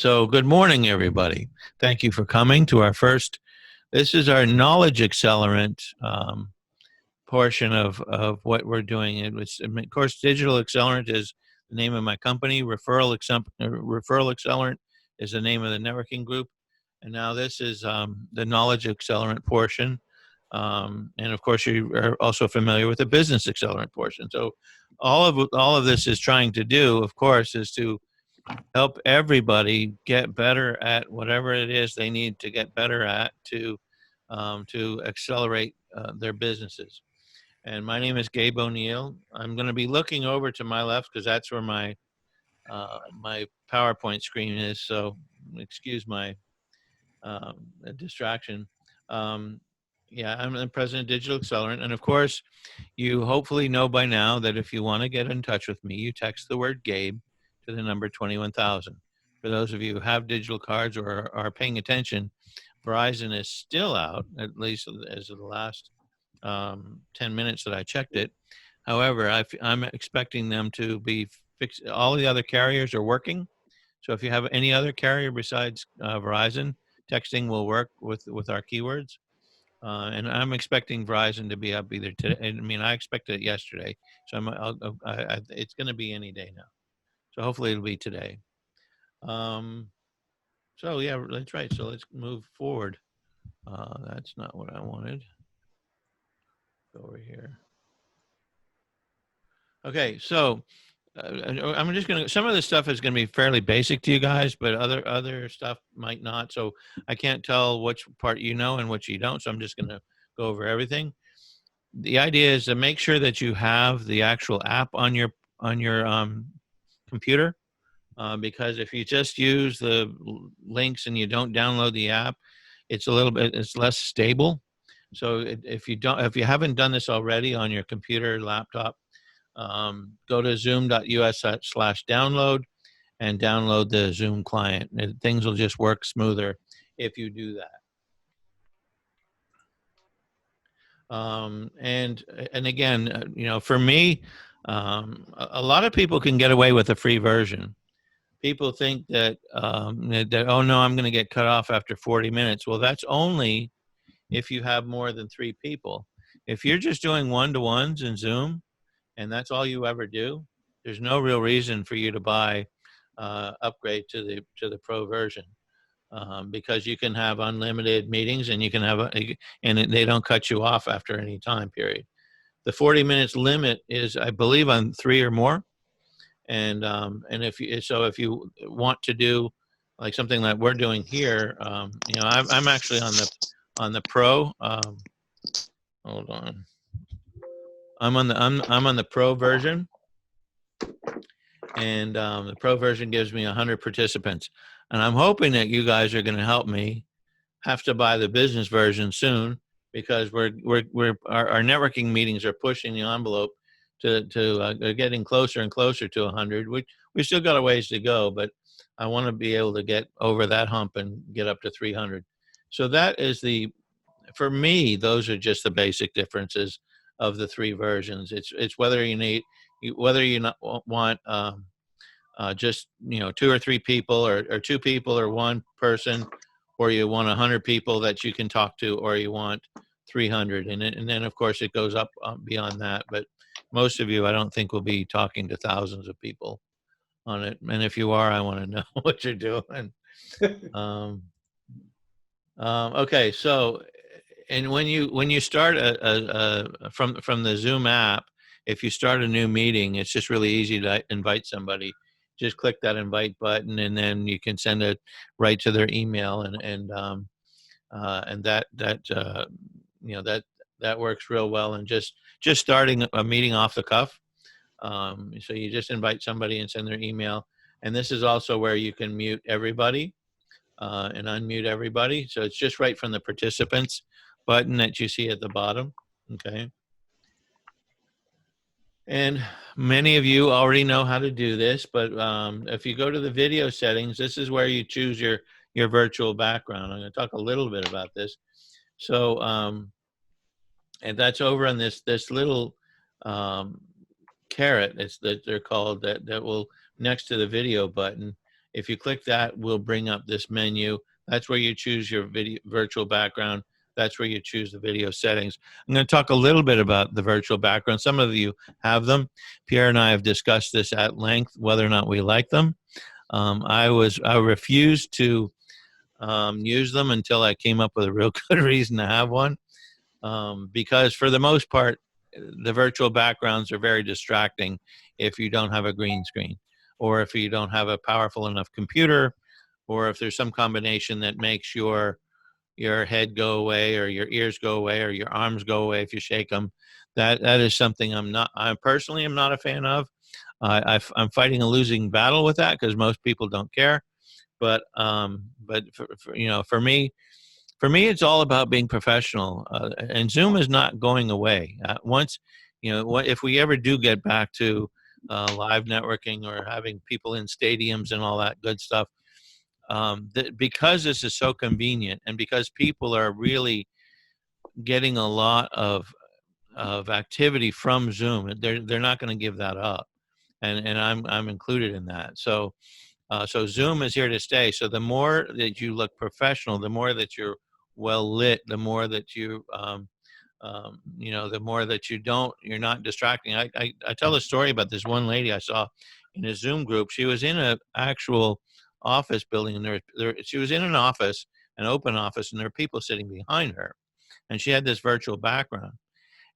So good morning, everybody. Thank you for coming to our first. This is our knowledge accelerant portion of what we're doing. It was, of course, Digital Accelerant is the name of my company. Referral Accelerant is the name of the networking group. And now this is the knowledge accelerant portion. And of course, you are also familiar with the business accelerant portion. So all of this is trying to do, of course, is to help everybody get better at whatever it is they need to get better at to accelerate their businesses. And my name is Gabe O'Neill. I'm going to be looking over to my left because that's where my PowerPoint screen is. So excuse my distraction. Yeah, I'm the president of Digital Accelerant. And of course, you hopefully know by now that if you want to get in touch with me, you text the word Gabe to the number 21,000. For those of you who have digital cards or are paying attention, Verizon is still out, at least as of the last 10 minutes that I checked it. However, I'm expecting them to be fixed. All the other carriers are working. So if you have any other carrier besides Verizon, texting will work with our keywords. And I'm expecting Verizon to be up either today. I mean, I expected it yesterday, so it's going to be any day now. So hopefully it'll be today. So yeah, that's right. So let's move forward. That's not what I wanted. Go over here. Okay, so I'm just going to, some of this stuff is going to be fairly basic to you guys, but other stuff might not. So I can't tell which part you know and which you don't. So I'm just going to go over everything. The idea is to make sure that you have the actual app on your computer, because if you just use the links and you don't download the app, it's less stable. So if you haven't done this already on your computer, laptop, go to zoom.us/download and download the Zoom client. Things will just work smoother if you do that. And again, for me, a lot of people can get away with a free version. People think that oh no, I'm going to get cut off after 40 minutes. Well, that's only if you have more than 3 people. If you're just doing one-to-ones in Zoom, and that's all you ever do, there's no real reason for you to buy upgrade to the pro version. Because you can have unlimited meetings and you can have they don't cut you off after any time period. The 40 minutes limit is, I believe, on 3 or more. And if you want to do like something that we're doing here, I'm actually on the pro. Hold on. I'm on the pro version, and the pro version gives me 100 participants. And I'm hoping that you guys are going to help me have to buy the business version soon, because our networking meetings are pushing the envelope to getting closer and closer to 100. We still got a ways to go, but I want to be able to get over that hump and get up to 300. So that is for me, those are just the basic differences of the 3 versions. It's whether you not want just 2 or 3 people, or 2 people or 1 person, or you want 100 people that you can talk to, or you want 300, and then of course it goes up beyond that. But most of you, I don't think, will be talking to thousands of people on it. And if you are, I want to know what you're doing. Okay, so and when you start from the Zoom app, if you start a new meeting, it's just really easy to invite somebody. Just click that invite button, and then you can send it right to their email, and that works real well. And just starting a meeting off the cuff. So you just invite somebody and send their email, and this is also where you can mute everybody and unmute everybody. So it's just right from the participants button that you see at the bottom. Okay. And many of you already know how to do this, but if you go to the video settings, this is where you choose your virtual background. I'm going to talk a little bit about this. So, and that's over on this little carrot. It's that they're called that will next to the video button. If you click that, we'll bring up this menu. That's where you choose your video virtual background. That's where you choose the video settings. I'm going to talk a little bit about the virtual background. Some of you have them. Pierre and I have discussed this at length, whether or not we like them. I refused to use them until I came up with a real good reason to have one. Because for the most part, the virtual backgrounds are very distracting if you don't have a green screen, or if you don't have a powerful enough computer, or if there's some combination that makes your head go away, or your ears go away, or your arms go away if you shake them. That is something I personally am not a fan of. I'm fighting a losing battle with that because most people don't care. But for me, it's all about being professional, and Zoom is not going away. Once, if we ever do get back to live networking or having people in stadiums and all that good stuff, because this is so convenient and because people are really getting a lot of activity from Zoom, they're not going to give that up, and I'm included in that. So Zoom is here to stay. So the more that you look professional, the more that you're well lit, the more that the more that you're not distracting. I tell a story about this one lady I saw in a Zoom group. She was in an actual office building, and she was in an office, an open office, and there were people sitting behind her, and she had this virtual background,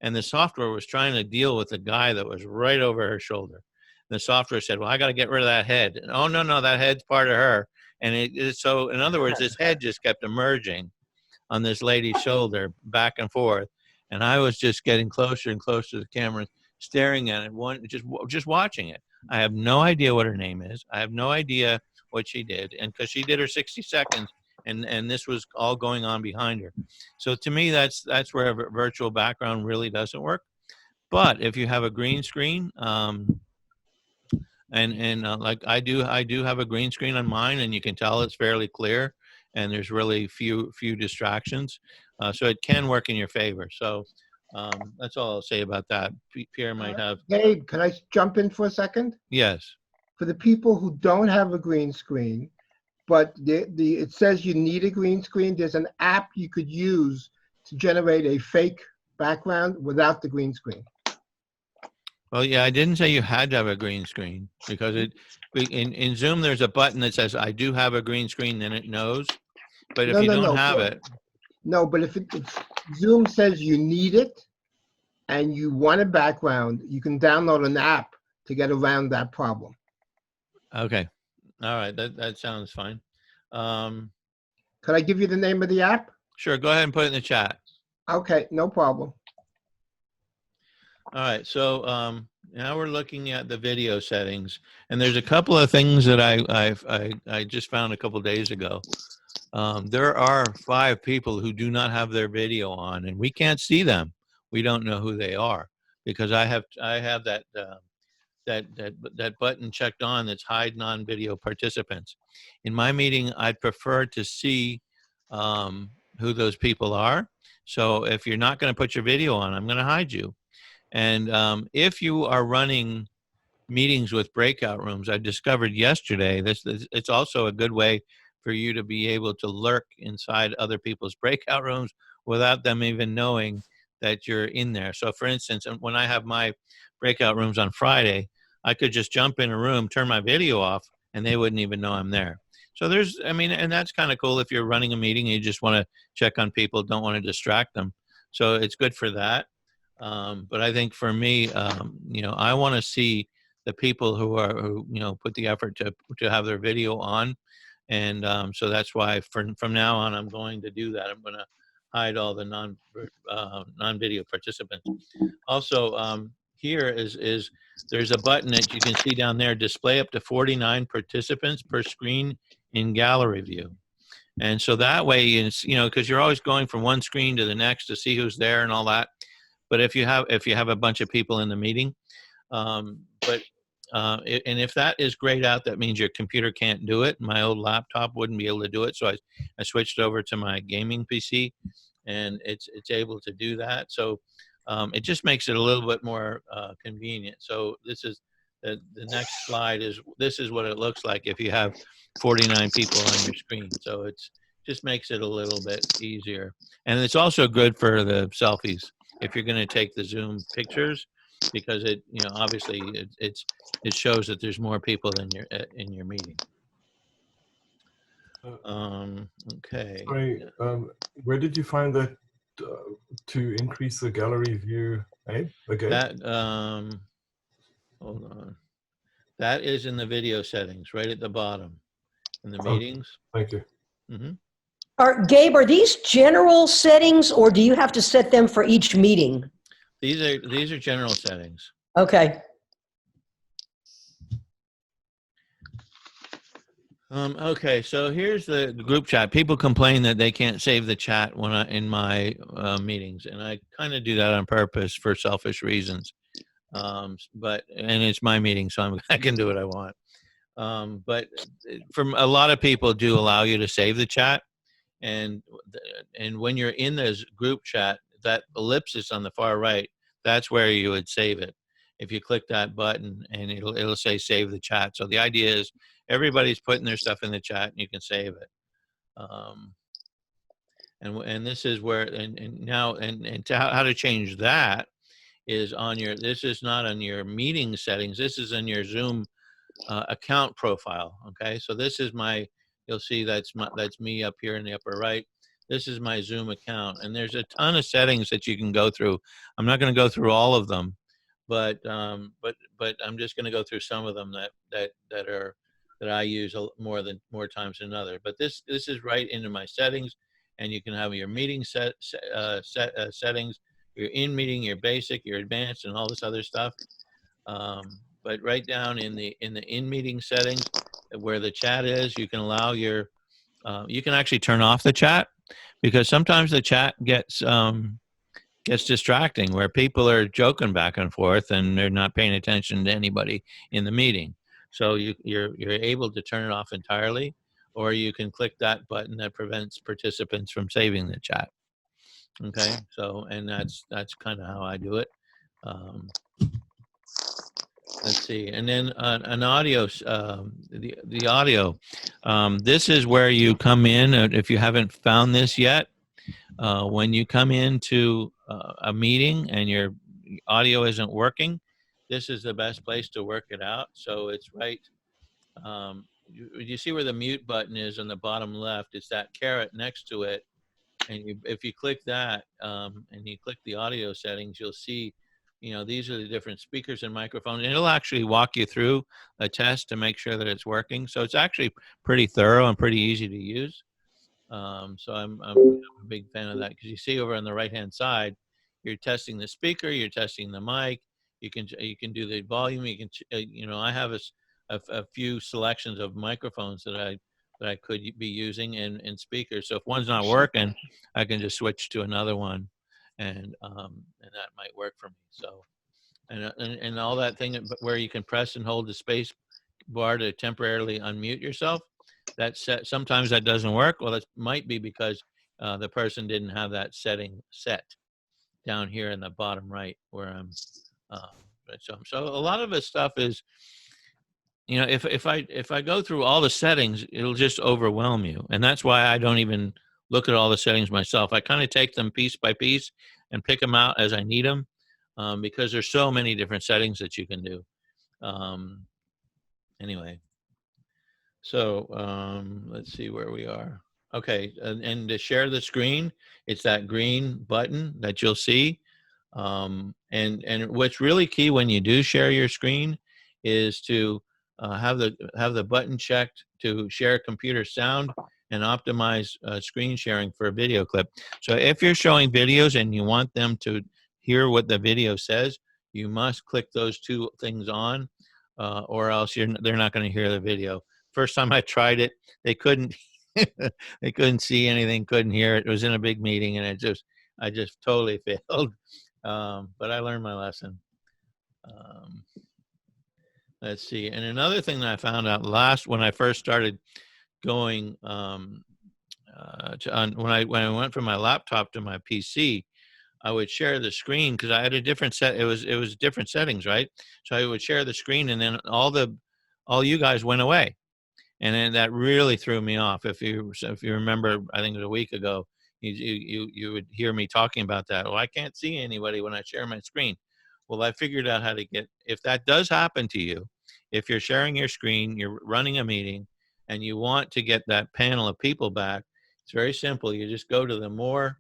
and the software was trying to deal with a guy that was right over her shoulder. The software said, well, I got to get rid of that head. And, oh, no, that head's part of her. And so, in other words, this head just kept emerging on this lady's shoulder back and forth. And I was just getting closer and closer to the camera, staring at it, just watching it. I have no idea what her name is. I have no idea what she did. And because she did her 60 seconds, and this was all going on behind her. So to me, that's where a virtual background really doesn't work. But if you have a green screen, like I do have a green screen on mine, and you can tell it's fairly clear, and there's really few distractions, so it can work in your favor. So that's all I'll say about that. Pierre might have. Gabe, can I jump in for a second? Yes. For the people who don't have a green screen, but it says you need a green screen, there's an app you could use to generate a fake background without the green screen. Well, yeah, I didn't say you had to have a green screen, because in Zoom there's a button that says I do have a green screen, then it knows. But if you don't have it. No, but if Zoom says you need it and you want a background, you can download an app to get around that problem. Okay. All right. That sounds fine. Could I give you the name of the app? Sure. Go ahead and put it in the chat. Okay, no problem. All right, so now we're looking at the video settings, and there's a couple of things that I just found a couple days ago. There are 5 people who do not have their video on, and we can't see them. We don't know who they are, because I have that button checked on that's hide non-video participants. In my meeting, I'd prefer to see who those people are. So if you're not going to put your video on, I'm going to hide you. And if you are running meetings with breakout rooms, I discovered yesterday, it's also a good way for you to be able to lurk inside other people's breakout rooms without them even knowing that you're in there. So for instance, when I have my breakout rooms on Friday, I could just jump in a room, turn my video off, and they wouldn't even know I'm there. So and that's kind of cool if you're running a meeting and you just want to check on people, don't want to distract them. So it's good for that. But I think for me, I want to see the people who put the effort to have their video on, and so that's why from now on I'm going to do that. I'm going to hide all the non-video participants. Also, here is there's a button that you can see down there: display up to 49 participants per screen in gallery view. And so that way, because you're always going from one screen to the next to see who's there and all that. But if you have a bunch of people in the meeting, and if that is grayed out, that means your computer can't do it. My old laptop wouldn't be able to do it, so I switched over to my gaming PC, and it's able to do that. So it just makes it a little bit more convenient. So this is the next slide is, this is what it looks like if you have 49 people on your screen. So it's just makes it a little bit easier. And it's also good for the selfies if you're going to take the Zoom pictures, because it, you know, obviously it shows that there's more people than in your meeting. Okay. Sorry, where did you find that to increase the gallery view, Abe? Okay. That, hold on. That is in the video settings, right at the bottom, in the meetings. Thank you. Mm-hmm. Gabe, are these general settings, or do you have to set them for each meeting? These are general settings. Okay. Okay, so here's the group chat. People complain that they can't save the chat when in my meetings, and I kind of do that on purpose for selfish reasons. And it's my meeting, so I can do what I want. But from a lot of people do allow you to save the chat, and when you're in this group chat, that ellipsis on the far right, that's where you would save it. If you click that button, and it'll say save the chat. So the idea is everybody's putting their stuff in the chat, and you can save it. And this is where now how to change that is on your. This is not on your meeting settings. This is in your Zoom account profile. Okay, so this is my. You'll see that's me up here in the upper right. This is my Zoom account, and there's a ton of settings that you can go through. I'm not going to go through all of them, but I'm just going to go through some of them that I use more times than another. But this is right into my settings, and you can have your meeting settings, your in meeting, your basic, your advanced, and all this other stuff. But right down in the in meeting settings, where the chat is, you can allow your you can actually turn off the chat, because sometimes the chat gets distracting, where people are joking back and forth and they're not paying attention to anybody in the meeting. So you're able to turn it off entirely, or you can click that button that prevents participants from saving the chat. Okay, so and that's kind of how I do it. Let's see, and then an audio, the audio. This is where you come in. If you haven't found this yet, when you come into a meeting and your audio isn't working, this is the best place to work it out. So it's right. You see where the mute button is on the bottom left? It's that caret next to it, and if you click that and you click the audio settings, you'll see. You know, these are the different speakers and microphones, and it'll actually walk you through a test to make sure that it's working. So it's actually pretty thorough and pretty easy to use. So I'm a big fan of that, because you see over on the right-hand side, you're testing the speaker, you're testing the mic. You can do the volume. You can you know, I have a few selections of microphones that I could be using in speakers. So if one's not working, I can just switch to another one. And that might work for me. So, and all that thing where you can press and hold the space bar to temporarily unmute yourself, sometimes that doesn't work. Well, that might be because the person didn't have that setting set down here in the bottom right where I'm. So a lot of the stuff is, you know, if I go through all the settings, it'll just overwhelm you, and that's why I don't even look at all the settings myself. I kind of take them piece by piece and pick them out as I need them, because there's so many different settings that you can do. Anyway, so let's see where we are. Okay, and to share the screen, it's that green button that you'll see. And what's really key when you do share your screen is to have the button checked to share computer sound and optimize screen sharing for a video clip. So if you're showing videos and you want them to hear what the video says, you must click those two things on, or else they're not going to hear the video. First time I tried it, they couldn't they couldn't see anything, couldn't hear it. It was in a big meeting, and I just totally failed. But I learned my lesson. Let's see. And another thing that I found out when I first started going when I went from my laptop to my PC, I would share the screen because I had a different set. It was different settings, right? So I would share the screen, and then all you guys went away, and then that really threw me off. If you remember, I think it was a week ago, you would hear me talking about that. Well, I can't see anybody when I share my screen. Well, I figured out how to get, if that does happen to you, if you're sharing your screen, you're running a meeting, and you want to get that panel of people back, it's very simple. You just go to the more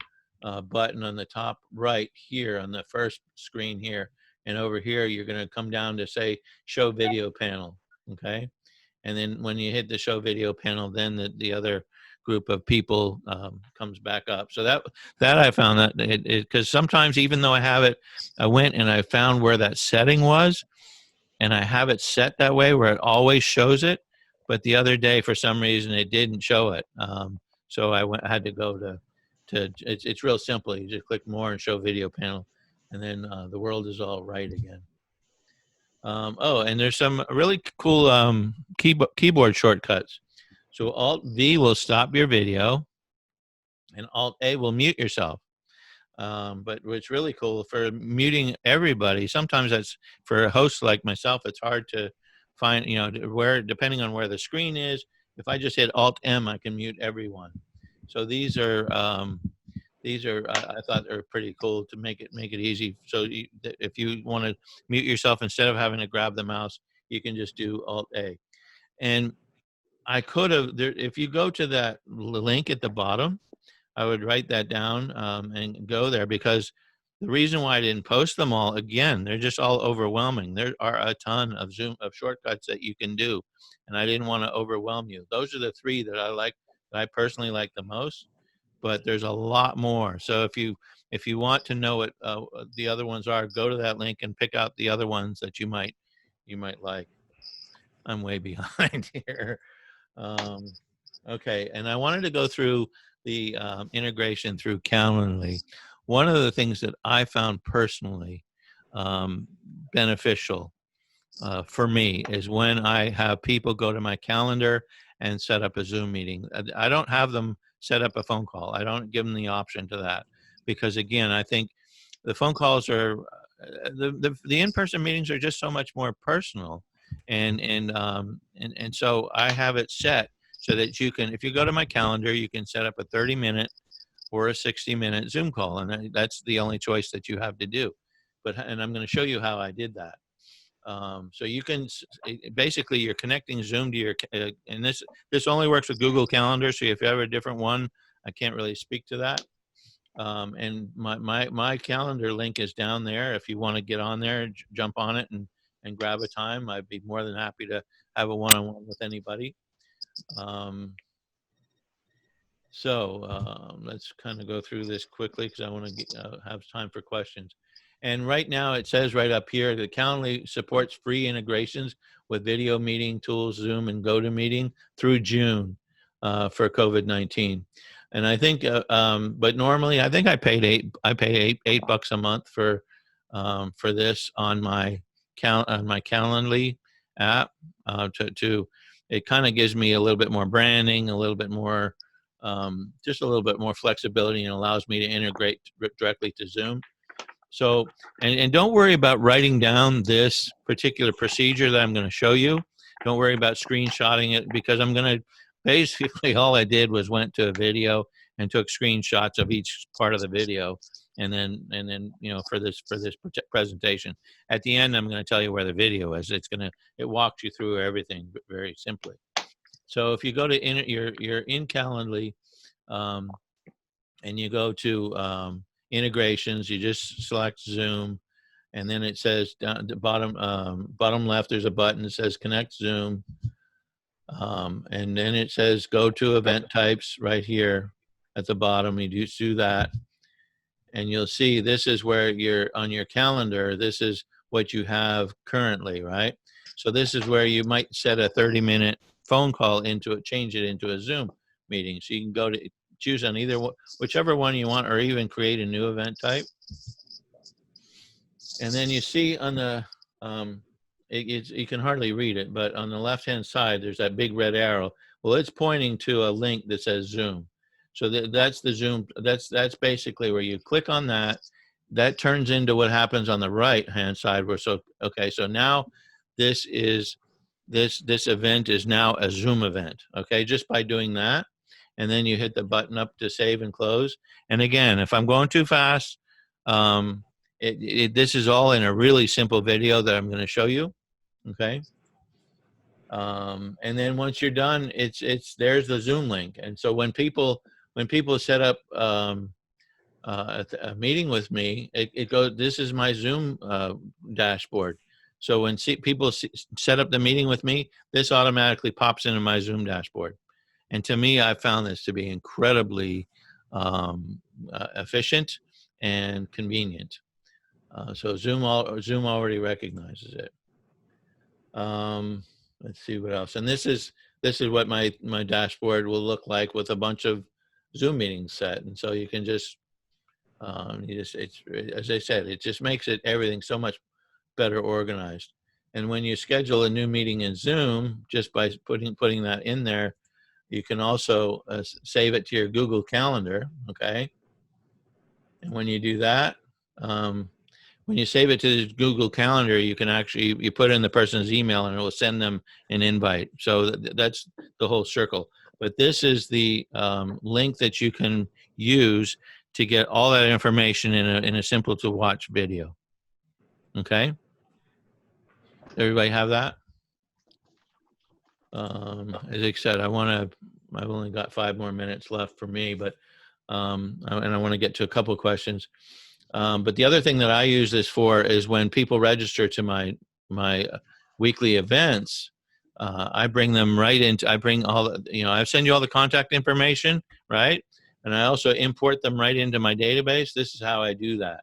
button on the top right here on the first screen here, and over here you're going to come down to say show video panel, okay? And then when you hit the show video panel, then the other group of people comes back up. So that I found that because sometimes even though I have it, I went and I found where that setting was, and I have it set that way where it always shows it. But the other day, for some reason, it didn't show it. So I had to go to it's real simple. You just click more and show video panel, and then the world is all right again. Oh, and there's some really cool keyboard shortcuts. So Alt V will stop your video, and Alt A will mute yourself. But what's really cool for muting everybody, sometimes that's for a host like myself, it's hard to find, where, depending on where the screen is. If I just hit Alt M, I can mute everyone. So these are I thought are pretty cool to make it easy. So if you want to mute yourself, instead of having to grab the mouse, you can just do Alt A. And I could have, if you go to that link at the bottom, I would write that down and go there, because the reason why I didn't post them all, again, they're just all overwhelming. There are a ton of shortcuts that you can do, and I didn't want to overwhelm you. Those are the 3 that I personally like the most, but there's a lot more. So if you want to know what the other ones are, go to that link and pick out the other ones that you might like. I'm way behind here. Okay, and I wanted to go through the integration through Calendly. One of the things that I found personally beneficial for me is when I have people go to my calendar and set up a Zoom meeting. I don't have them set up a phone call. I don't give them the option to that, because again, I think the phone calls are the in-person meetings are just so much more personal, and so I have it set so that you can, if you go to my calendar, you can set up a 30-minute or a 60-minute Zoom call, and that's the only choice that you have to do. And I'm going to show you how I did that. So you can basically, you're connecting Zoom to your and this only works with Google Calendar. So if you have a different one, I can't really speak to that. And my calendar link is down there. If you want to get on there, jump on it and grab a time. I'd be more than happy to have a one-on-one with anybody. Let's kind of go through this quickly because I want to have time for questions. And right now it says right up here that Calendly supports free integrations with video meeting tools, Zoom and GoToMeeting through June for COVID-19. And I think, but normally I think I paid eight bucks a month for this on my Calendly app. It kind of gives me a little bit more branding, a little bit more, just a little bit more flexibility, and allows me to integrate directly to Zoom. So, and don't worry about writing down this particular procedure that I'm going to show you. Don't worry about screenshotting it, because I'm going to, basically all I did was went to a video and took screenshots of each part of the video. And then, for this presentation, at the end, I'm going to tell you where the video is. It walks you through everything very simply. So if you go to you're in Calendly, and you go to integrations, you just select Zoom, and then it says down the bottom left, there's a button that says Connect Zoom, and then it says Go to Event Types right here at the bottom. You just do that, and you'll see this is where you're on your calendar. This is what you have currently, right? So this is where you might set a 30-minute phone call into it, change it into a Zoom meeting. So you can go to choose on whichever one you want, or even create a new event type. And then you see on the, you can hardly read it, but on the left-hand side, there's that big red arrow. Well, it's pointing to a link that says Zoom. So that's the Zoom, that's basically where you click on that, that turns into what happens on the right-hand side. Where so okay, so now this event is now a Zoom event. Okay, just by doing that, and then you hit the button up to save and close. And again, if I'm going too fast, this is all in a really simple video that I'm going to show you. Okay. And then once you're done, there's the Zoom link. And so when people set up a meeting with me, it goes, this is my Zoom dashboard. So when people set up the meeting with me, this automatically pops into my Zoom dashboard. And to me, I found this to be incredibly efficient and convenient. So Zoom already recognizes it. Let's see what else. And this is what my dashboard will look like with a bunch of Zoom meetings set. And so you can just, it's, as I said, it just makes everything so much better organized. And when you schedule a new meeting in Zoom, just by putting that in there, you can also save it to your Google Calendar. Okay. And when you do that, when you save it to the Google Calendar, you can actually, you put in the person's email and it will send them an invite. So that's the whole circle. But this is the link that you can use to get all that information in a simple to watch video. Okay? Everybody have that? As I said, I've only got 5 more minutes left for me, but and I want to get to a couple of questions. But the other thing that I use this for is when people register to my weekly events, I bring them right into, I bring all the, I send you all the contact information, right? And I also import them right into my database. This is how I do that.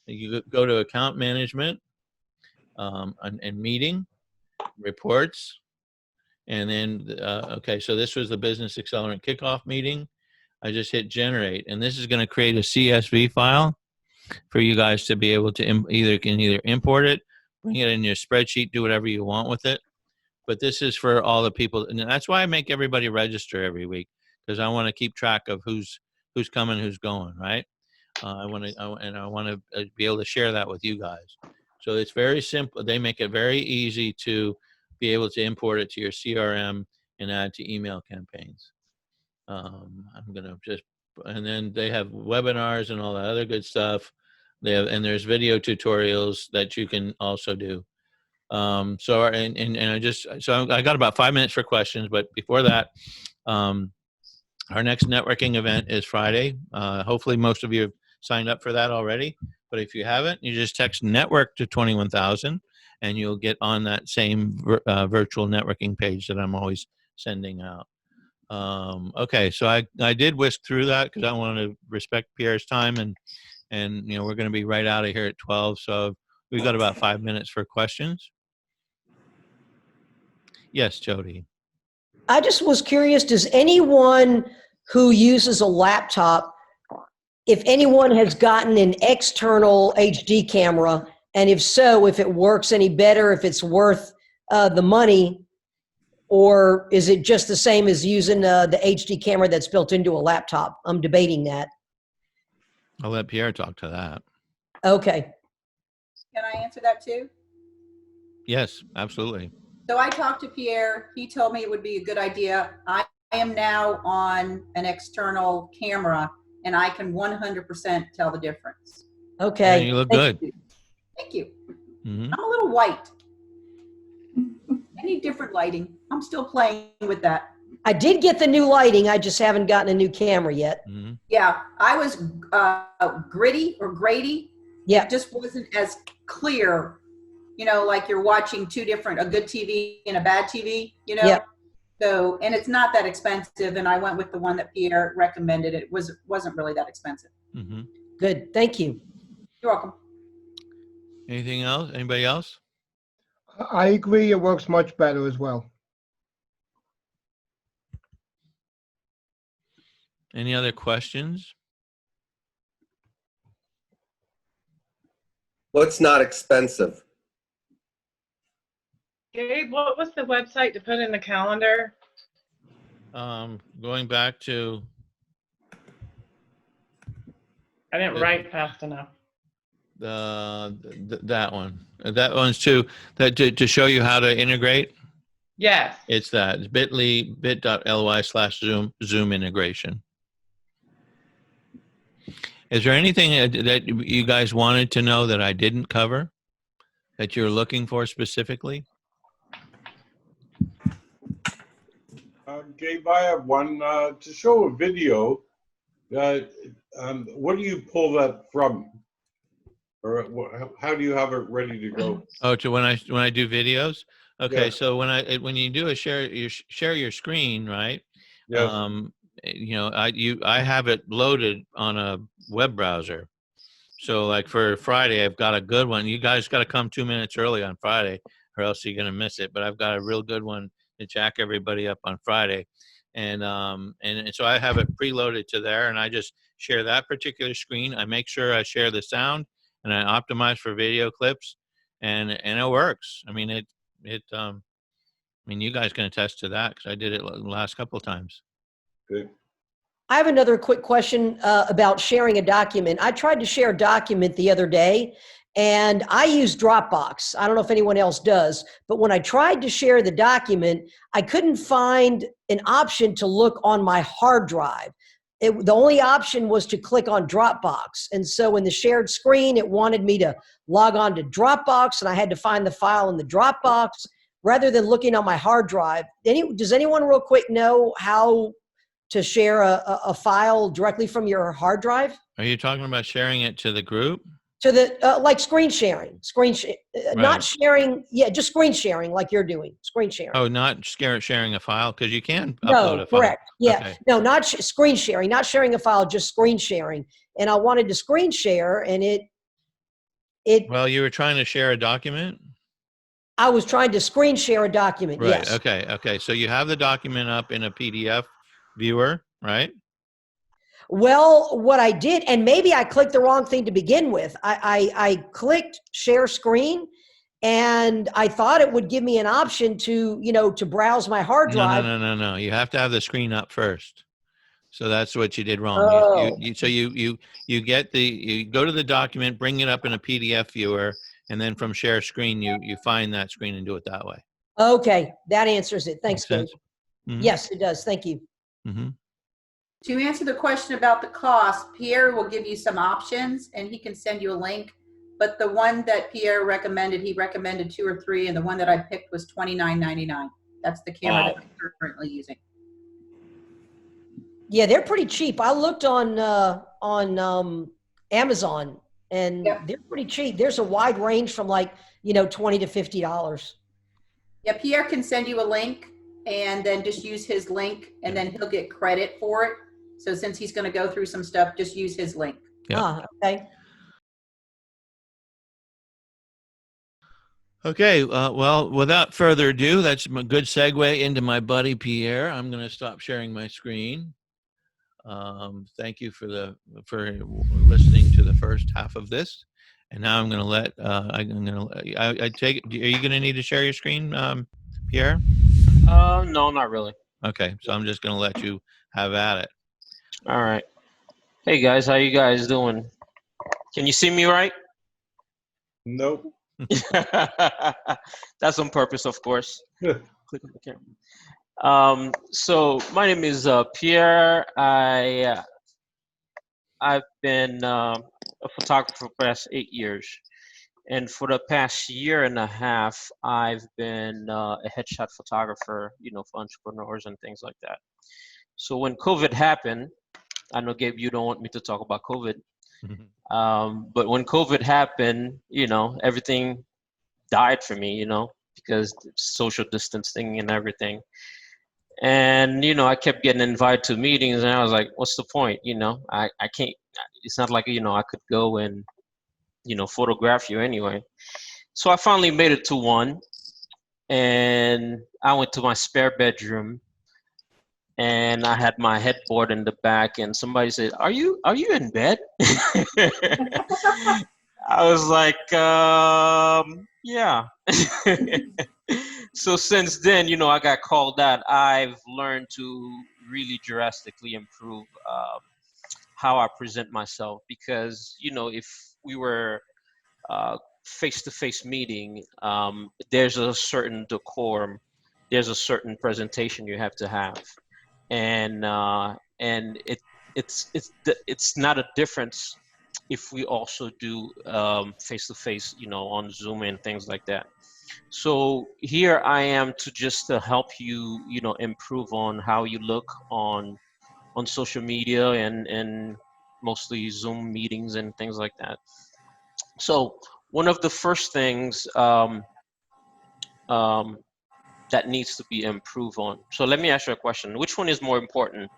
You go to account management and meeting, reports, and then, okay, so this was the Business Accelerant kickoff meeting. I just hit generate, and this is going to create a CSV file for you guys to be able to either import it, bring it in your spreadsheet, do whatever you want with it. But this is for all the people, and that's why I make everybody register every week, because I want to keep track of who's coming, who's going, right? I want to be able to share that with you guys. So it's very simple. They make it very easy to be able to import it to your CRM and add to email campaigns. I'm gonna and then they have webinars and all that other good stuff. And there's video tutorials that you can also do. So I got about 5 minutes for questions, but before that, our next networking event is Friday. Hopefully most of you have signed up for that already, but if you haven't, you just text network to 21,000 and you'll get on that same virtual networking page that I'm always sending out. Okay, so I did whisk through that because I want to respect Pierre's time, and we're going to be right out of here at 12, so we've got about 5 minutes for questions. Yes, Jody. I just was curious, does anyone who uses a laptop, if anyone has gotten an external HD camera, and if so, if it works any better, if it's worth the money, or is it just the same as using the HD camera that's built into a laptop? I'm debating that. I'll let Pierre talk to that. Okay. Can I answer that too? Yes, absolutely. So I talked to Pierre. He told me it would be a good idea. I am now on an external camera, and I can 100% tell the difference. Okay. Yeah, you look good. Thank you. Mm-hmm. I'm a little white. I need different lighting. I'm still playing with that. I did get the new lighting. I just haven't gotten a new camera yet. Mm-hmm. Yeah, I was gritty or grady. Yeah. It just wasn't as clear. Like you're watching a good TV and a bad TV, Yeah. So, and it's not that expensive. And I went with the one that Pierre recommended. It wasn't really that expensive. Mm-hmm. Good. Thank you. You're welcome. Anything else? Anybody else? I agree, it works much better as well. Any other questions? What's not expensive? Gabe, what was the website to put in the calendar? Going back to I didn't write fast enough. That one. That one's to show you how to integrate. Yes. It's that. It's bit.ly/Zoom integration. Is there anything that you guys wanted to know that I didn't cover that you're looking for specifically? Gabe, I have one to show a video. Where do you pull that from? Or how do you have it ready to go? Oh, to when I do videos. Okay, Yeah. so when you do a share your screen, right? Yes. I have it loaded on a web browser. So like for Friday, I've got a good one. You guys got to come 2 minutes early on Friday, or else you're gonna miss it. But I've got a real good one to jack everybody up on Friday, and so I have it preloaded to there, and I just share that particular screen. I make sure I share the sound, and I optimize for video clips, and it works. I mean you guys can attest to that because I did it the last couple of times. Good. I have another quick question about sharing a document. I tried to share a document the other day, and I use Dropbox. I don't know if anyone else does, but when I tried to share the document, I couldn't find an option to look on my hard drive. The only option was to click on Dropbox. And so in the shared screen, it wanted me to log on to Dropbox, and I had to find the file in the Dropbox rather than looking on my hard drive. Does anyone real quick know how to share a file directly from your hard drive? Are you talking about sharing it to the group? To the, like screen sharing, not Right. sharing, just screen sharing like you're doing, screen sharing. Oh, not sharing a file, because you can upload No, a file. correct. Yeah, Okay. no, not screen sharing, not sharing a file, just screen sharing. And I wanted to screen share, and Well, you were trying to share a document? I was trying to screen share a document, Right. yes. Okay. So you have the document up in a PDF viewer, right? Well, what I did, and maybe I clicked the wrong thing to begin with. I clicked share screen, and I thought it would give me an option to, to browse my hard drive. No. You have to have the screen up first. So that's what you did wrong. Oh, You go to the document, bring it up in a PDF viewer, and then from share screen, you find that screen and do it that way. okay. That answers it. Thanks, Makes Gabe. sense? Mhm. Yes, it does. Thank you. Mm-hmm. To answer the question about the cost, Pierre will give you some options and he can send you a link. But the one that Pierre recommended, he recommended 2 or 3, and the one that I picked was $29.99. That's the camera that we're currently using. Yeah, they're pretty cheap. I looked on Amazon, and Yep. they're pretty cheap. There's a wide range from like, $20 to $50. Yeah, Pierre can send you a link and then just use his link and then he'll get credit for it. So since he's going to go through some stuff, just use his link. Yeah. Okay. Okay, well, without further ado, that's a good segue into my buddy Pierre. I'm going to stop sharing my screen. Thank you for listening to the first half of this, and now I'm going to let I take. Are you going to need to share your screen, Pierre? No, not really. Okay, so I'm just going to let you have at it. All right. Hey guys, how you guys doing? Can you see me right? Nope. That's on purpose, of course. Click on the camera. So my name is Pierre. I've been a photographer for the past 8 years, and for the past year and a half, I've been a headshot photographer, for entrepreneurs and things like that. So when COVID happened, I know, Gabe, you don't want me to talk about COVID. But when COVID happened, everything died for me, because social distancing and everything. And, I kept getting invited to meetings and I was like, what's the point? I can't, it's not like, I could go and, photograph you anyway. So I finally made it to one, and I went to my spare bedroom and I had my headboard in the back, and somebody said, are you in bed? I was like, yeah. So since then, I got called out. I've learned to really drastically improve how I present myself, because, if we were face-to-face meeting, there's a certain decorum, there's a certain presentation you have to have, and it's not a difference if we also do face-to-face, on Zoom and things like that. So here I am to just to help you, improve on how you look on social media and mostly Zoom meetings and things like that. So one of the first things that needs to be improved on. So let me ask you a question. Which one is more important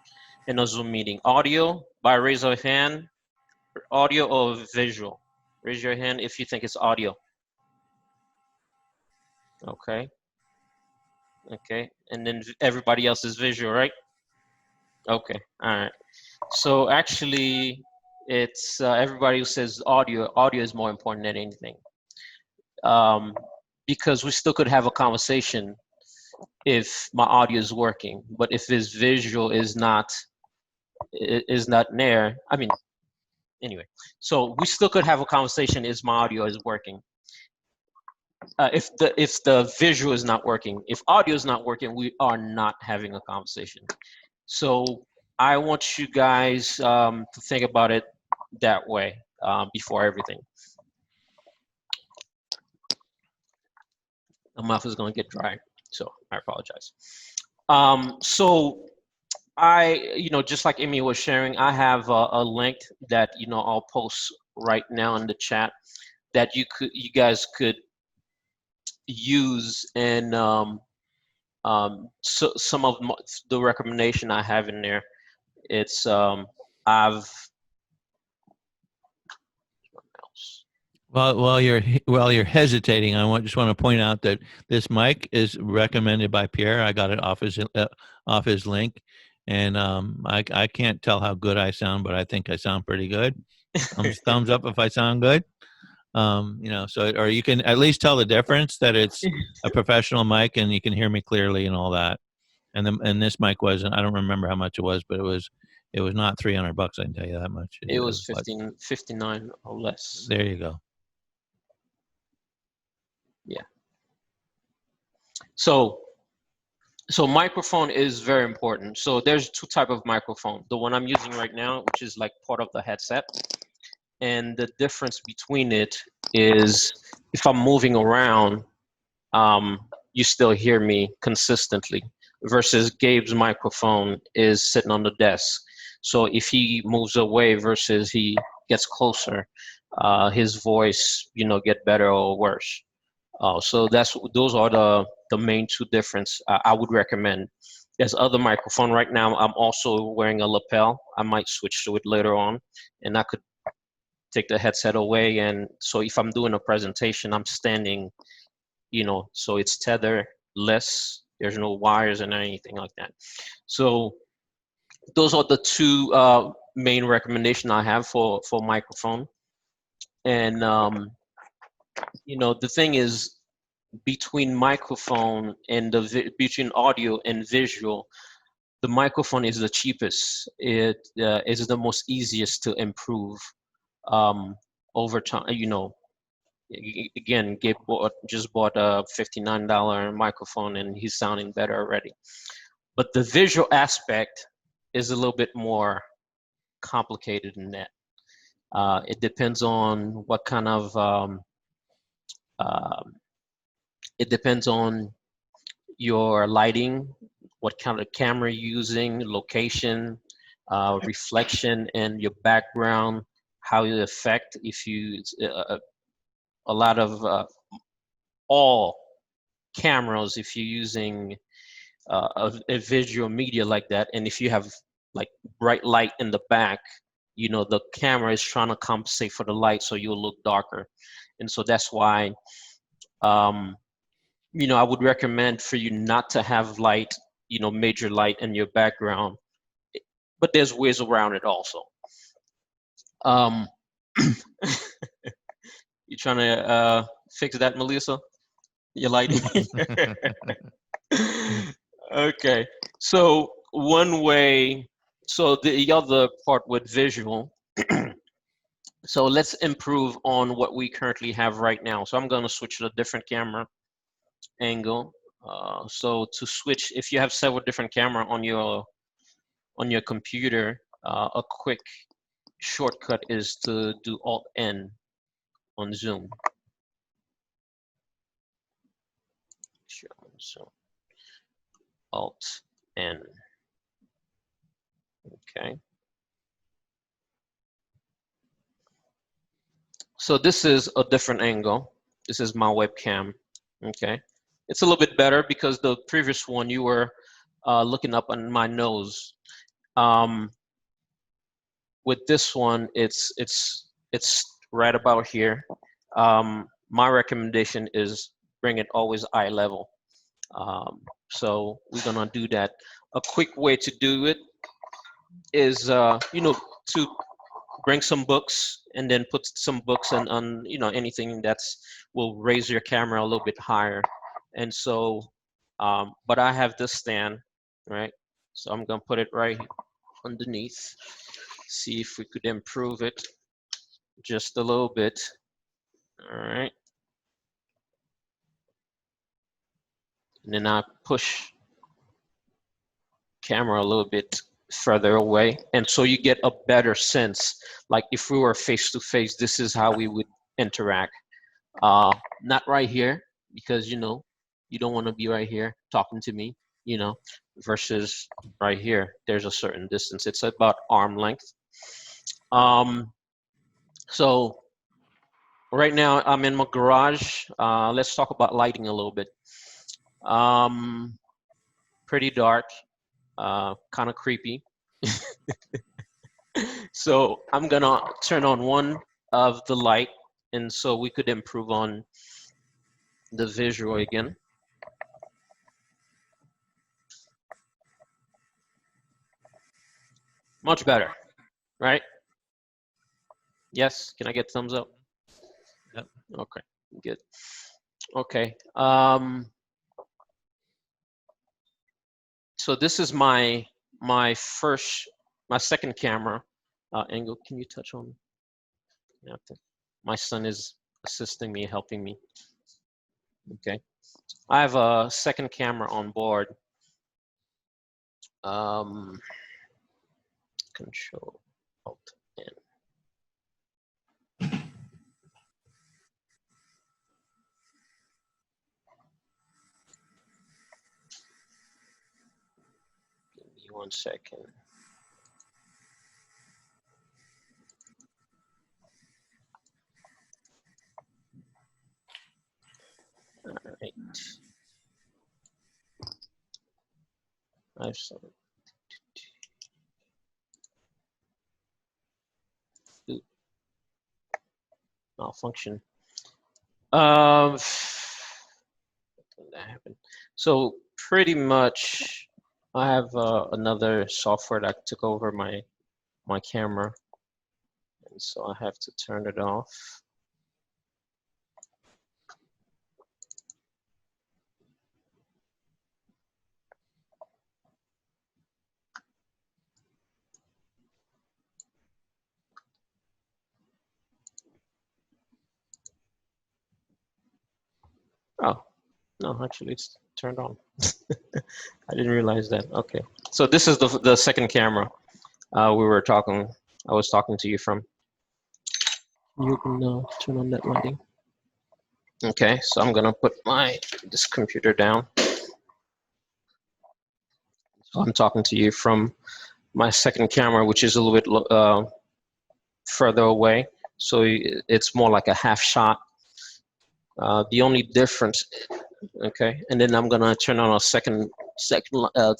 in a Zoom meeting? Audio by raise of hand, audio or visual? Raise your hand if you think it's audio. Okay. Okay. And then everybody else is visual, right? Okay. All right. So actually, it's everybody who says audio is more important than anything. Because we still could have a conversation if my audio is working, but if this visual is not there, I mean, anyway, so we still could have a conversation if my audio is working. If the visual is not working, if audio is not working, we are not having a conversation. So I want you guys to think about it that way before everything. My mouth is going to get dry, so I apologize. So I, just like Amy was sharing, I have a link that, I'll post right now in the chat that you guys could use, and so some of the recommendation I have in there, it's While you're hesitating, I just want to point out that this mic is recommended by Pierre. I got it off his link, and I can't tell how good I sound, but I think I sound pretty good. Thumbs up if I sound good. So or you can at least tell the difference that it's a professional mic and you can hear me clearly and all that. And this mic wasn't. I don't remember how much it was, but it was not $300. I can tell you that much. It was 59 or less. There you go. Yeah. So microphone is very important. So there's two type of microphone. The one I'm using right now, which is like part of the headset. And the difference between it is if I'm moving around, you still hear me consistently, versus Gabe's microphone is sitting on the desk. So if he moves away versus he gets closer, his voice, get better or worse. So those are the main two difference I would recommend. There's other microphone right now. I'm also wearing a lapel. I might switch to it later on, and I could take the headset away. And so if I'm doing a presentation, I'm standing, so it's tetherless. There's no wires and anything like that. So those are the two main recommendation I have for microphone. And the thing is, between microphone and between audio and visual, the microphone is the cheapest. It is the most easiest to improve over time. Again, Gabe just bought a $59 microphone and he's sounding better already. But the visual aspect is a little bit more complicated than that. It depends on what kind of it depends on your lighting, what kind of camera you're using, location, reflection, and your background, how you affect. If you a lot of all cameras, if you're using a visual media like that, and if you have like bright light in the back, the camera is trying to compensate for the light, so you'll look darker. And so that's why I would recommend for you not to have light, major light in your background, but there's ways around it also. You trying to fix that, Melissa? Your lighting? Okay. So one way, so the other part with visual, So let's improve on what we currently have right now. So I'm going to switch to a different camera angle. So to switch, if you have several different camera on your computer, a quick shortcut is to do Alt-N on Zoom. So Alt-N. Okay. So this is a different angle. This is my webcam. Okay. It's a little bit better because the previous one you were looking up on my nose. With this one, it's right about here. My recommendation is bring it always eye level. So we're gonna do that. A quick way to do it is, you know, to bring some books and then put some books on you know, anything that's will raise your camera a little bit higher. And so, but I have this stand, right? So I'm gonna put it right underneath. See if we could improve it just a little bit. All right. And then I push camera a little bit further away. And so you get a better sense. Like if we were face to face, this is how we would interact. Not right here, because you know, you don't want to be right here talking to me, you know, versus right here. There's a certain distance. It's about arm length. So right now I'm in my garage. Let's talk about lighting a little bit. Pretty dark, kind of creepy. So I'm gonna turn on one of the light, and so we could improve on the visual again. Much better, right? Yes, can I get thumbs up? Yep. Okay, good. Okay, so this is my second camera angle. Can you touch on? Yeah, my son is assisting me, helping me. Okay, I have a second camera on board. Control Alt N. Give me 1 second. All right. I've some. Malfunction. That happened. So pretty much, I have another software that took over my camera, and so I have to turn it off. Oh, no, actually it's turned on. I didn't realize that. Okay, so this is the second camera I was talking to you from. You can turn on that lighting. Okay, so I'm gonna put this computer down. So I'm talking to you from my second camera, which is a little bit further away. So it's more like a half shot. The only difference, okay, and then I'm gonna turn on a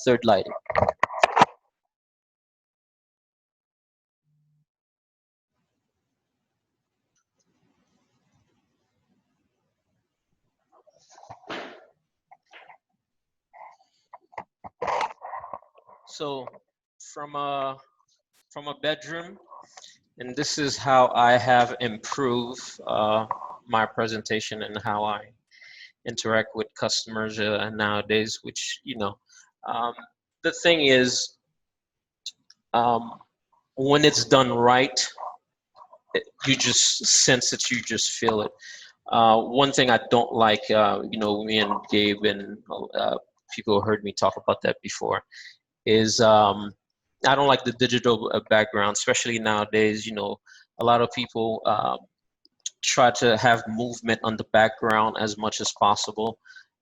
third lighting. So from a bedroom, and this is how I have improved my presentation and how I interact with customers nowadays, which, you know, the thing is, when it's done right, you just sense it, you just feel it. One thing I don't like, me and Gabe and people heard me talk about that before, is I don't like the digital background, especially nowadays. A lot of people try to have movement on the background as much as possible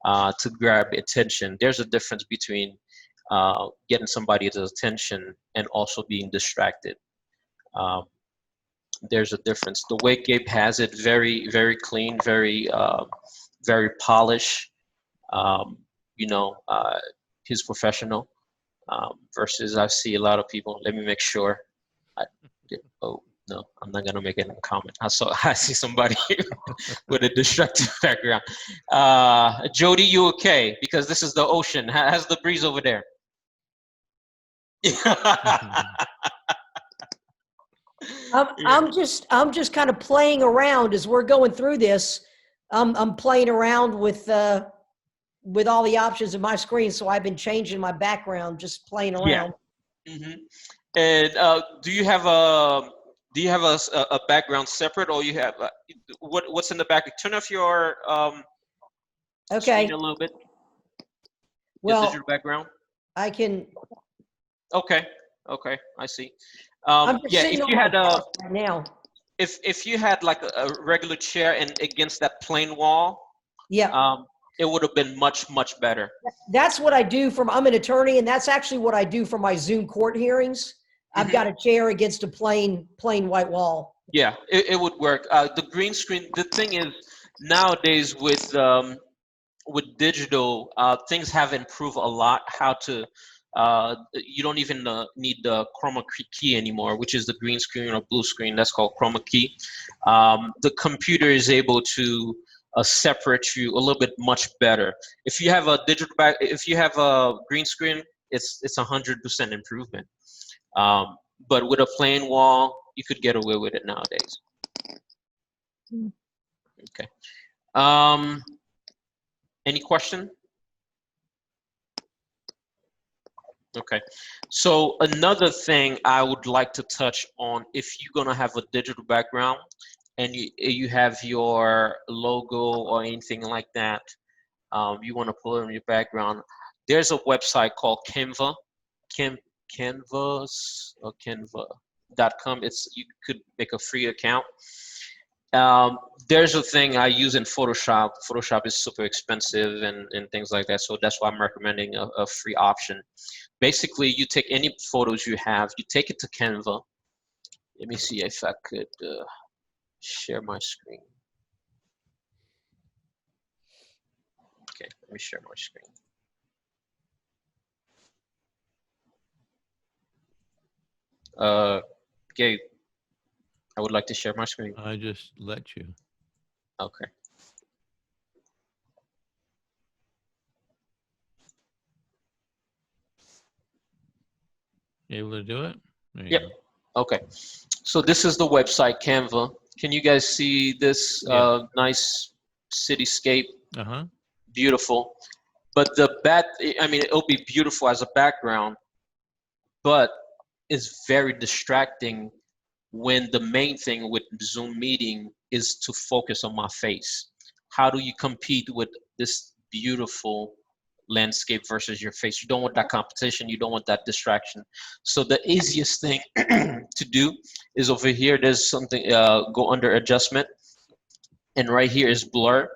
to grab attention. There's a difference between getting somebody's attention and also being distracted. There's a difference. The way Gabe has it, very, very clean, very, very polished. He's professional. Versus I see a lot of people. Let me make sure. No, I'm not gonna make any comment. I see somebody with a distracted background. Jody, you okay? Because this is the ocean. How's the breeze over there? I'm just kind of playing around as we're going through this. I'm playing around with all the options of my screen, so I've been changing my background, just playing around. Yeah. Mm-hmm. And do you have a background separate, or you have what's in the back? Turn off your Okay. screen a little bit. Well, digital background. I can. Okay, I see. I'm just sitting if on you my had desk right now. if you had like a regular chair and against that plain wall, Yeah. It would have been much better. That's what I do I'm an attorney, and that's actually what I do for my Zoom court hearings. I've got a chair against a plain white wall. Yeah, it would work. The green screen. The thing is, nowadays with digital, things have improved a lot. How to you don't even need the chroma key anymore, which is the green screen or blue screen. That's called chroma key. The computer is able to separate you a little bit much better. If you have a if you have a green screen, it's 100% improvement. But with a plain wall, you could get away with it nowadays. Okay. Any question? Okay. So another thing I would like to touch on, if you're gonna have a digital background and you have your logo or anything like that, you want to pull it in your background, there's a website called Canva, Canvas or Canva.com. You could make a free account. There's a thing I use in Photoshop. Photoshop is super expensive and things like that, so that's why I'm recommending a free option. Basically, you take any photos you have, you take it to Canva. Let me see if I could share my screen. Okay, let me share my screen. Gabe, I would like to share my screen. I just let you. Okay. You able to do it? There you Yep. go. Okay. So this is the website, Canva. Can you guys see this nice cityscape? Uh-huh. Beautiful. But it'll be beautiful as a background, but it's very distracting when the main thing with Zoom meeting is to focus on my face. How do you compete with this beautiful landscape versus your face? You don't want that competition. You don't want that distraction. So the easiest thing to do is over here, there's something, go under adjustment. And right here is blur.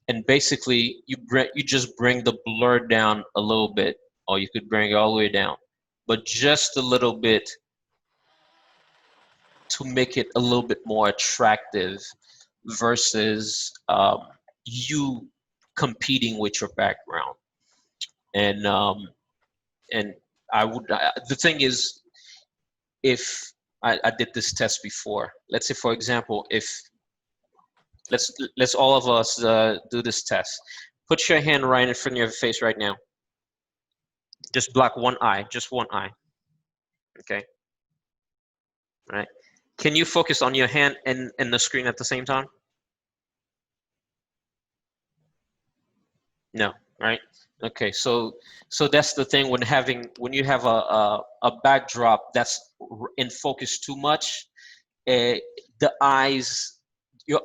And basically you just bring the blur down a little bit, or you could bring it all the way down, but just a little bit to make it a little bit more attractive versus you competing with your background. And the thing is, if I did this test before, let's say for example, if let's all of us do this test. Put your hand right in front of your face right now. Just block one eye, just one eye. Okay. All right. Can you focus on your hand and the screen at the same time? No, right? Okay, so that's the thing when you have a backdrop that's in focus too much, your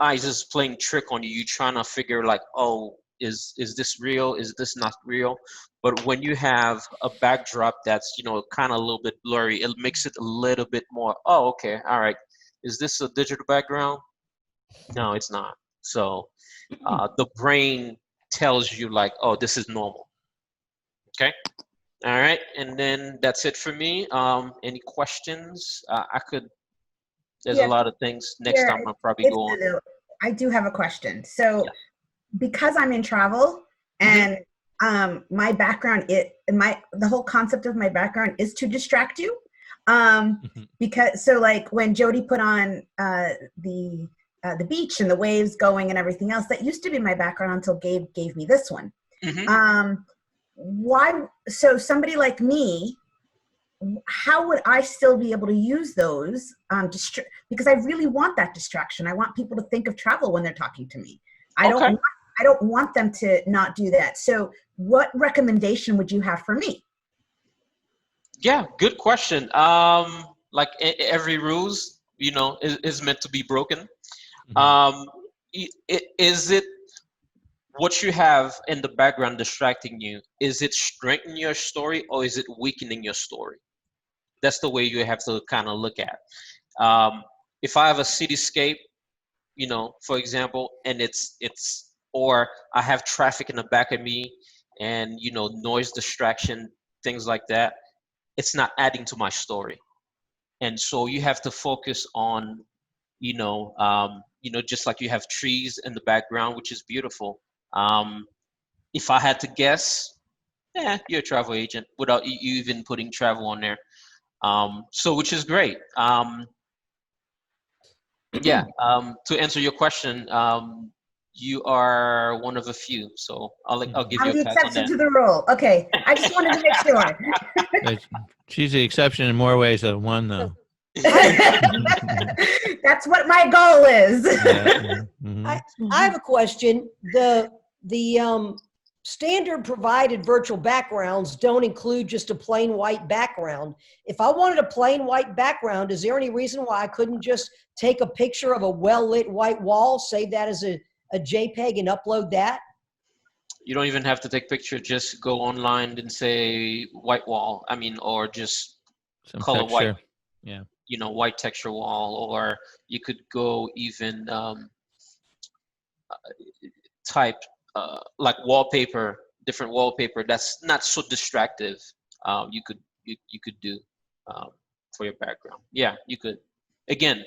eyes is playing trick on you. You're trying to figure like, oh, is this real? Is this not real? But when you have a backdrop that's, kind of a little bit blurry, it makes it a little bit more, oh, okay, all right. Is this a digital background? No, it's not. So the brain tells you like, oh, this is normal. Okay. All right. And then that's it for me. Any questions? There's a lot of things. Next time I'll probably go on. I do have a question. So Yes. because I'm in travel and my background, the whole concept of my background is to distract you. Because so like when Jody put on the beach and the waves going and everything else, that used to be my background until Gabe gave me this one. So somebody like me, how would I still be able to use those? Because I really want that distraction. I want people to think of travel when they're talking to me. I don't want them to not do that. So what recommendation would you have for me? Yeah, good question. Like every rules, is meant to be broken. Is it what you have in the background distracting you? Is it strengthening your story or is it weakening your story? That's the way you have to kind of look at. If I have a cityscape, for example, and or I have traffic in the back of me and, noise distraction, things like that, it's not adding to my story. And so you have to focus on, just like you have trees in the background, which is beautiful. If I had to guess, you're a travel agent without you even putting travel on there. So which is great. To answer your question, you are one of a few, so I'll give you a pass on that. I'm the exception to the rule. Okay, I just wanted to make sure. She's the exception in more ways than one, though. That's what my goal is. I have a question. The standard provided virtual backgrounds don't include just a plain white background. If I wanted a plain white background, is there any reason why I couldn't just take a picture of a well-lit white wall, save that as a JPEG and upload that? You don't even have to take picture. Just go online and say white wall. Or just some color texture. white. Yeah. White texture wall, or you could go even type like wallpaper, different wallpaper that's not so distractive. You could do for your background. Yeah, you could. Again,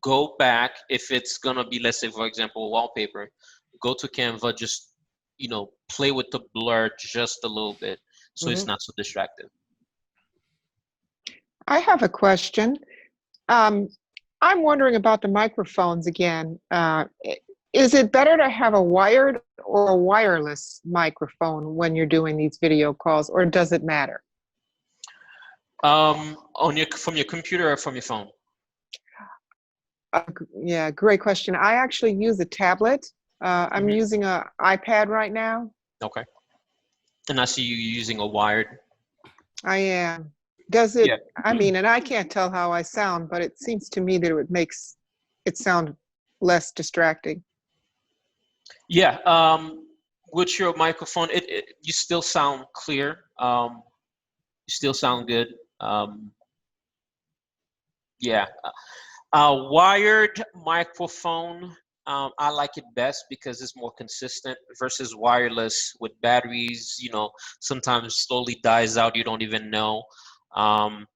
go back if it's gonna be, let's say for example, wallpaper. Go to Canva, just play with the blur just a little bit, so it's not so distractive. I have a question. I'm wondering about the microphones again. Is it better to have a wired or a wireless microphone when you're doing these video calls, or does it matter? From your computer or from your phone? Yeah, great question. I actually use a tablet. I'm using an iPad right now. Okay. And I see you using a wired. I am. Does it, Yeah. and I can't tell how I sound, but it seems to me that it makes it sound less distracting. Yeah, with your microphone, you still sound clear. You still sound good. Wired microphone, I like it best because it's more consistent versus wireless with batteries, sometimes slowly dies out, you don't even know, and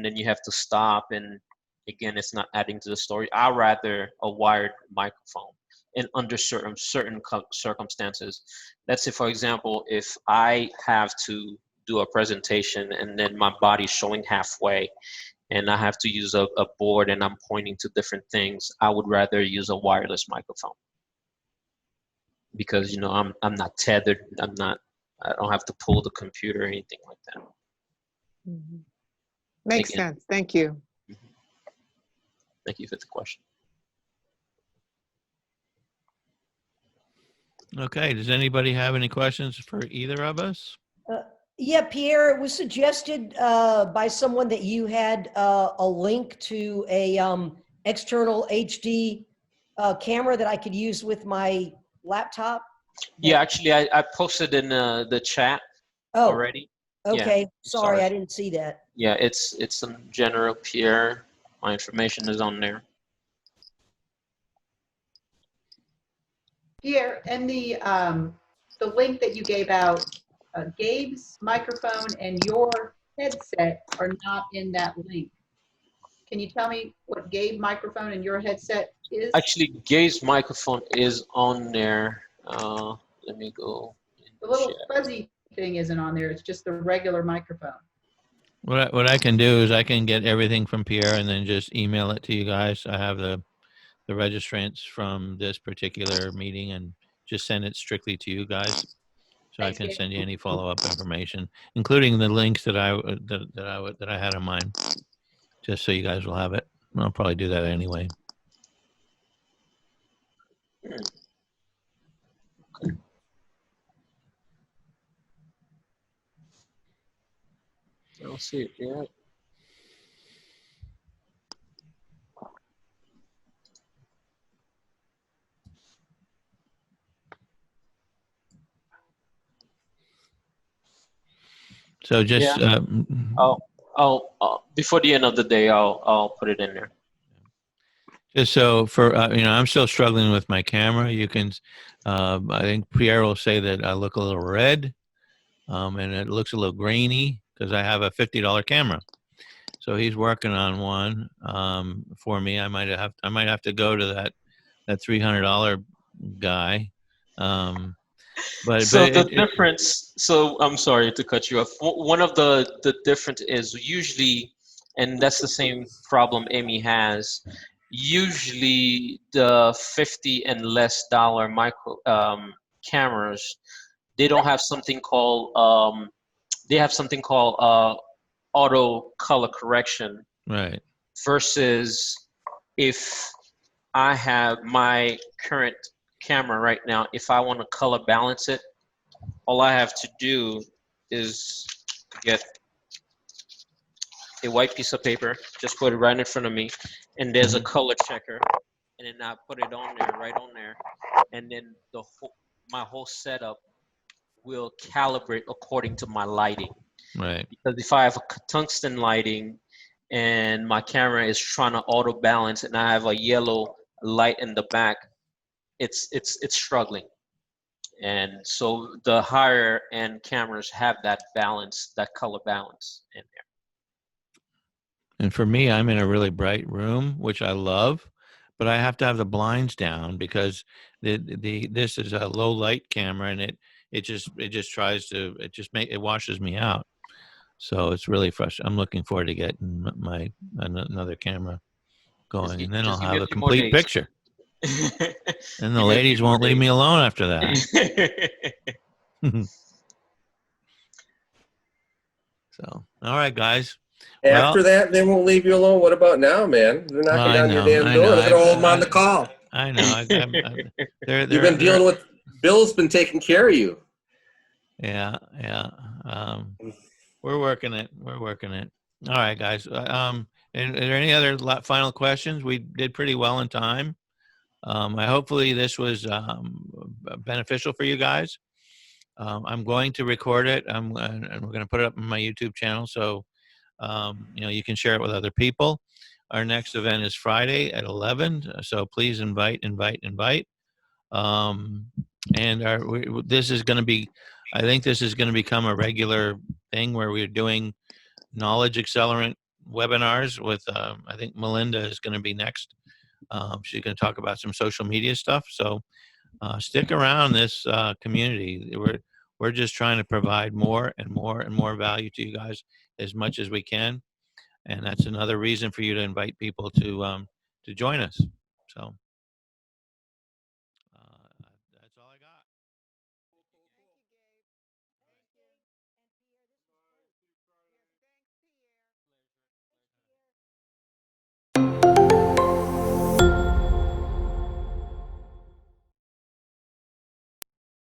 then you have to stop, and again, it's not adding to the story. I'd rather a wired microphone and under certain circumstances. Let's say, for example, if I have to do a presentation and then my body's showing halfway and I have to use a board and I'm pointing to different things, I would rather use a wireless microphone because I'm not tethered. I don't have to pull the computer or anything like that. Makes sense. Thank you. Thank you for the question. Okay, does anybody have any questions for either of us? Yeah, Pierre, it was suggested by someone that you had a link to a external HD camera that I could use with my laptop? Yeah, actually, I posted in the chat Oh, already. okay. Yeah, Sorry, I didn't see that. Yeah, it's some general Pierre. My information is on there. Pierre, and the link that you gave out, Gabe's microphone and your headset are not in that link. Can you tell me what Gabe's microphone and your headset is? Actually, Gabe's microphone is on there. Let me go. The little fuzzy thing isn't on there. It's just the regular microphone. What I can do is I can get everything from Pierre and then just email it to you guys. I have the registrants from this particular meeting and just send it strictly to you guys. So Thanks, I can Gabe. send you any follow-up information, including the links that I had in mind, just so you guys will have it. I'll probably do that anyway. I don't see it yet. So just I'll before the end of the day, I'll put it in there. just so for I'm still struggling with my camera. You can, I think Pierre will say that I look a little red, and it looks a little grainy because I have a $50 camera. So he's working on one for me. I might have to go to that $300 guy. So the difference. So I'm sorry to cut you off. One of the difference is usually, and that's the same problem Amy has. Usually the $50 and less micro cameras, they don't have something called auto color correction. Right. Versus if I have my current camera right now, if I want to color balance it, all I have to do is get a white piece of paper, just put it right in front of me, and there's a color checker, and then I put it on there, right on there, and then my whole setup will calibrate according to my lighting. Right. Because if I have a tungsten lighting and my camera is trying to auto balance and I have a yellow light in the back, it's struggling. And so the higher end cameras have that balance, that color balance in there. And for me, I'm in a really bright room, which I love, but I have to have the blinds down because this is a low light camera and it just washes me out. So it's really frustrating. I'm looking forward to getting another camera going, and then I'll have a complete picture. And the ladies won't leave me alone after that. So, all right, guys. After that, they won't leave you alone. What about now, man? They're knocking down your damn door. They're gonna hold them on the call. I know. You've been dealing with. Bill's been taking care of you. Yeah. We're working it. All right, guys. And are there any other final questions? We did pretty well in time. Hopefully this was beneficial for you guys. I'm going to record it. And we're going to put it up on my YouTube channel, so you can share it with other people. Our next event is Friday at 11, so please invite. This is going to be, I think this is going to become a regular thing where we're doing knowledge accelerant webinars with, I think Melinda is going to be next. She's going to talk about some social media stuff. So stick around this community. We're just trying to provide more and more value to you guys as much as we can. And that's another reason for you to invite people to join us. So